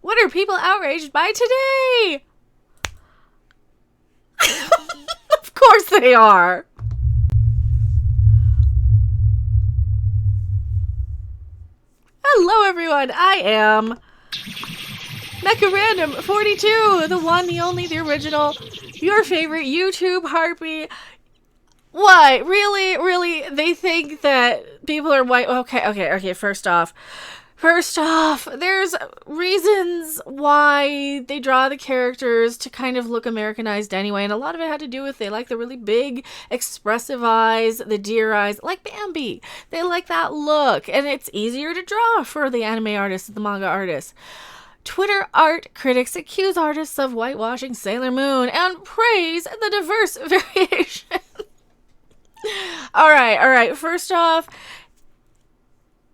What are people outraged by today? Of course they are. Hello everyone, I am Mecha Random 42, the one, the only, the original, your favorite YouTube harpy. What? Really? They think that people are white. Okay. First off, there's reasons why they draw the characters to kind of look Americanized anyway, and a lot of it had to do with they like the really big, expressive eyes, the deer eyes, like Bambi. They like that look, and it's easier to draw for the anime artists, the manga artists. Twitter art critics accuse artists of whitewashing Sailor Moon and praise the diverse variation. All right. First off,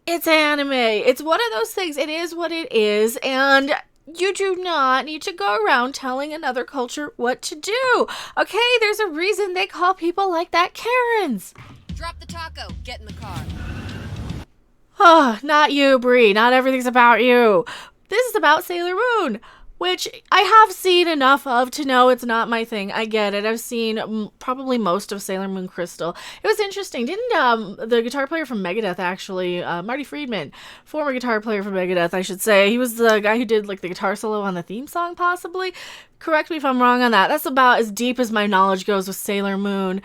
it's anime. It's one of those things. It is what it is. And you do not need to go around telling another culture what to do. Okay? There's a reason they call people like that Karens. Drop the taco. Get in the car. Oh, not you, Brie. Not everything's about you. This is about Sailor Moon, which I have seen enough of to know it's not my thing. I get it. I've seen probably most of Sailor Moon Crystal. It was interesting. Didn't the guitar player from Megadeth actually, Marty Friedman, former guitar player from Megadeth, I should say, he was the guy who did like the guitar solo on the theme song, possibly? Correct me if I'm wrong on that. That's about as deep as my knowledge goes with Sailor Moon.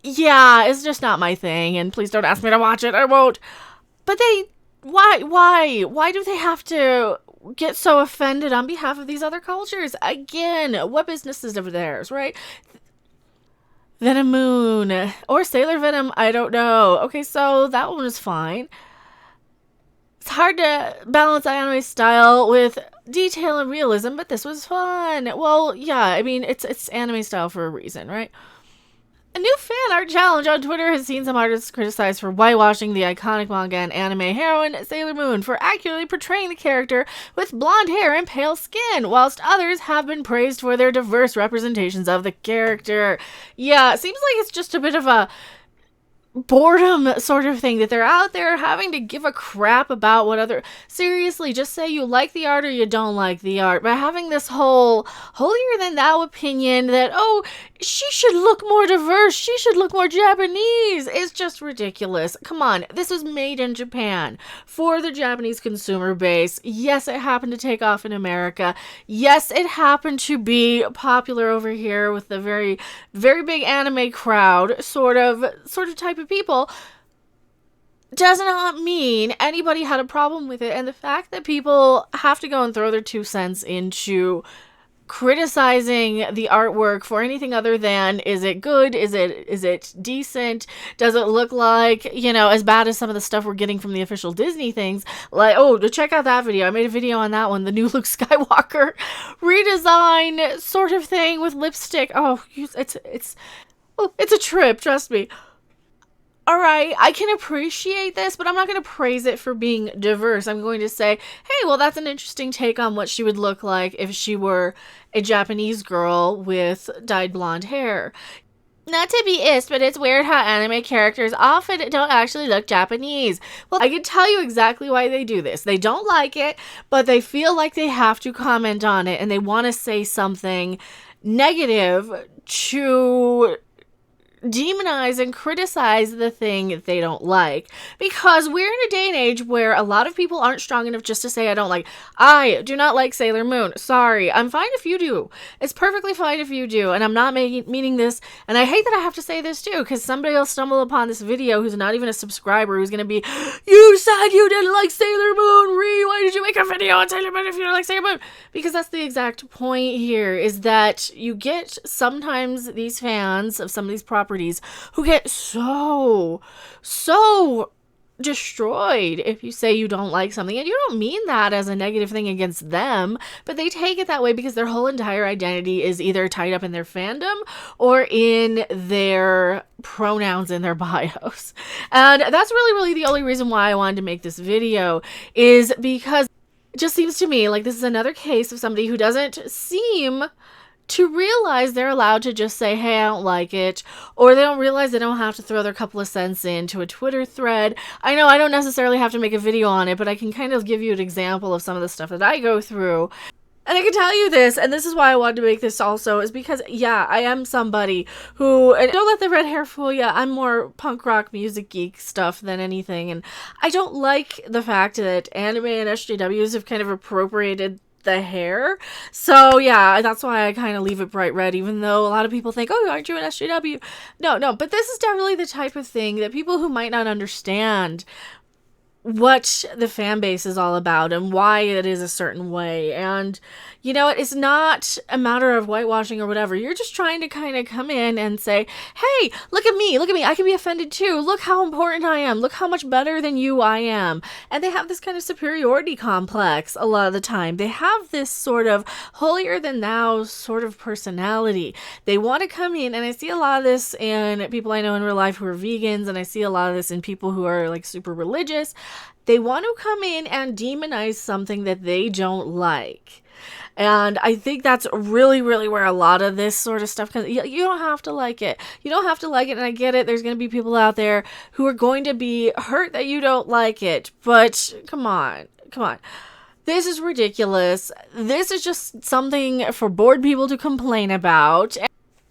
Yeah, it's just not my thing, and please don't ask me to watch it. I won't. But why do they have to get so offended on behalf of these other cultures? Again, what business is of theirs, right? Venom Moon or Sailor Venom, I don't know. Okay, so that one was fine. It's hard to balance anime style with detail and realism, but this was fun. Well, yeah, I mean, it's anime style for a reason, right? A new fan art challenge on Twitter has seen some artists criticized for whitewashing the iconic manga and anime heroine Sailor Moon for accurately portraying the character with blonde hair and pale skin, whilst others have been praised for their diverse representations of the character. Yeah, it seems like it's just a bit of a boredom sort of thing that they're out there having to give a crap about what other... Seriously, just say you like the art or you don't like the art. But having this whole holier-than-thou opinion that, oh, she should look more diverse, she should look more Japanese, is just ridiculous. Come on, this was made in Japan for the Japanese consumer base. Yes, it happened to take off in America. Yes, it happened to be popular over here with the very, very big anime crowd, sort of type of people. Does not mean anybody had a problem with it. And the fact that people have to go and throw their 2 cents into criticizing the artwork for anything other than, is it good? Is it decent? Does it look like, as bad as some of the stuff we're getting from the official Disney things? Like, oh, check out that video. I made a video on that one. The new Luke Skywalker redesign sort of thing with lipstick. Oh, it's a trip. Trust me. All right, I can appreciate this, but I'm not going to praise it for being diverse. I'm going to say, hey, well, that's an interesting take on what she would look like if she were a Japanese girl with dyed blonde hair. Not to be ist, but it's weird how anime characters often don't actually look Japanese. Well, I can tell you exactly why they do this. They don't like it, but they feel like they have to comment on it, and they want to say something negative to demonize and criticize the thing they don't like, because we're in a day and age where a lot of people aren't strong enough just to say I do not like Sailor Moon. Sorry, I'm fine if you do. It's perfectly fine if you do, and I'm not meaning this, and I hate that I have to say this too, because somebody will stumble upon this video who's not even a subscriber, who's gonna be, you said you didn't like Sailor Moon, Ree, why did you make a video on Sailor Moon if you don't like Sailor Moon? Because that's the exact point here, is that you get sometimes these fans of some of these properties who get so destroyed if you say you don't like something, and you don't mean that as a negative thing against them, but they take it that way because their whole entire identity is either tied up in their fandom or in their pronouns in their bios. And that's really the only reason why I wanted to make this video, is because it just seems to me like this is another case of somebody who doesn't seem to realize they're allowed to just say, hey, I don't like it, or they don't realize they don't have to throw their couple of cents into a Twitter thread. I know I don't necessarily have to make a video on it, but I can kind of give you an example of some of the stuff that I go through. And I can tell you this, and this is why I wanted to make this also, is because, yeah, I am somebody who, and don't let the red hair fool you, I'm more punk rock music geek stuff than anything, and I don't like the fact that anime and SJWs have kind of appropriated the hair. So yeah, that's why I kind of leave it bright red, even though a lot of people think, oh, aren't you an SJW? No, but this is definitely the type of thing that people who might not understand what the fan base is all about and why it is a certain way. And you know, it's not a matter of whitewashing or whatever. You're just trying to kind of come in and say, hey, look at me, I can be offended too. Look how important I am. Look how much better than you I am. And they have this kind of superiority complex a lot of the time. They have this sort of holier than thou sort of personality. They want to come in, and I see a lot of this in people I know in real life who are vegans, and I see a lot of this in people who are like super religious. They want to come in and demonize something that they don't like. And I think that's really, really where a lot of this sort of stuff comes. You don't have to like it. You don't have to like it, and I get it. There's going to be people out there who are going to be hurt that you don't like it. But come on. This is ridiculous. This is just something for bored people to complain about.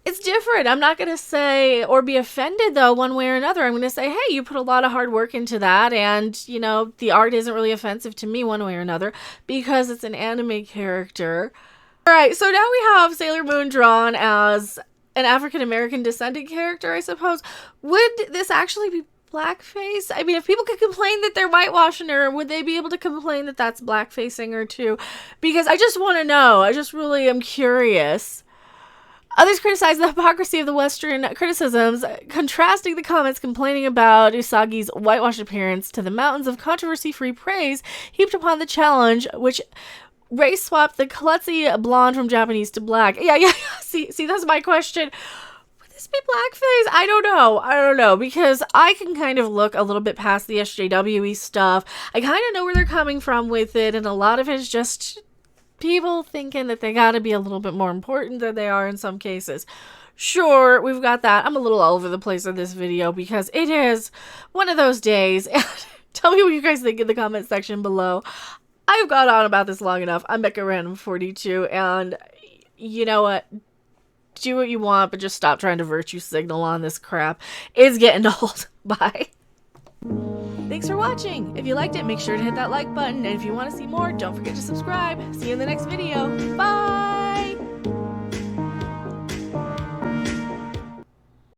It's different. I'm not going to say or be offended, though, one way or another. I'm going to say, hey, you put a lot of hard work into that, and, you know, the art isn't really offensive to me one way or another because it's an anime character. All right, so now we have Sailor Moon drawn as an African-American descendant character, I suppose. Would this actually be blackface? I mean, if people could complain that they're whitewashing her, would they be able to complain that that's blackfacing her, too? Because I just want to know. I just really am curious. Others criticize the hypocrisy of the Western criticisms, contrasting the comments complaining about Usagi's whitewashed appearance to the mountains of controversy-free praise heaped upon the challenge, which race swapped the klutzy blonde from Japanese to black. Yeah. See, that's my question. Would this be blackface? I don't know, because I can kind of look a little bit past the SJW stuff. I kind of know where they're coming from with it, and a lot of it is just people thinking that they gotta be a little bit more important than they are in some cases. Sure, we've got that. I'm a little all over the place in this video because it is one of those days. Tell me what you guys think in the comment section below. I've gone on about this long enough. I'm Becca Random 42, and you know what? Do what you want, but just stop trying to virtue signal on this crap. It's getting old. Bye. Thanks for watching. If you liked it, make sure to hit that like button. And if you want to see more, don't forget to subscribe. See you in the next video. Bye!